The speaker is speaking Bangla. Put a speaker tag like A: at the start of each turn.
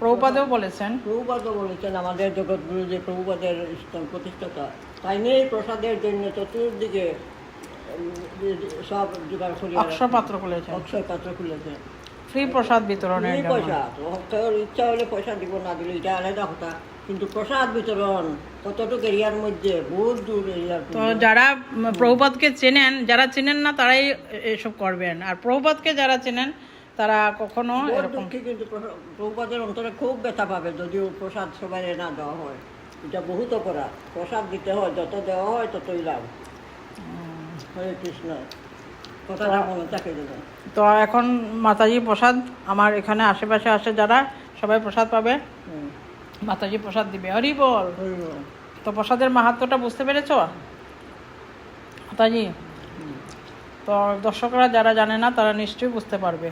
A: প্রভুপাদও বলেছেন।
B: প্রভুপাদও বলেছেন, আমাদের জগৎগুরু যে প্রভুপাদের ইসলাম প্রতিষ্ঠাতা, তাই নিয়ে প্রসাদের জন্য চতুর্দিকে সব জোগাড় করিয়া
A: অক্ষয় পাত্র খুলেছেন
B: অক্ষয় পাত্র খুলেছে।
A: ফ্রি প্রসাদ বিতরণের
B: এই
A: জন্য।
B: পয়সা তোর ইচ্ছা হলে পয়সা দিব, না দিলে এটা আলাদা কথা, কিন্তু প্রসাদ বিতরণ কতটুকু এরিয়ার মধ্যে, বহুত দূর এরিয়ার।
A: তো যারা প্রভুপাদকে চেনেন, যারা চেনেন না তারাই এসব করবেন, আর প্রভুপাদকে যারা চেনেন তারা কখনো এরকম।
B: দুঃখী, কিন্তু প্রভুপাদের অন্তরে খুব ব্যথা পাবে যদিও প্রসাদ সবাই না দেওয়া হয়। এটা বহুত অপরাধ, প্রসাদ দিতে হয়, যত দেওয়া হয় ততই লাভ। হরে কৃষ্ণ, কথাটা মনে থাকে দেবেন।
A: তো এখন মাতাজি প্রসাদ আমার এখানে আশেপাশে আসে যারা, সবাই প্রসাদ পাবে, মাতাজি প্রসাদ দিবে। হরি বল। তো প্রসাদের মাহাত্ম্যটা বুঝতে পেরেছ মাতাজি? তো দর্শকরা যারা জানে না তারা নিশ্চয়ই বুঝতে পারবে।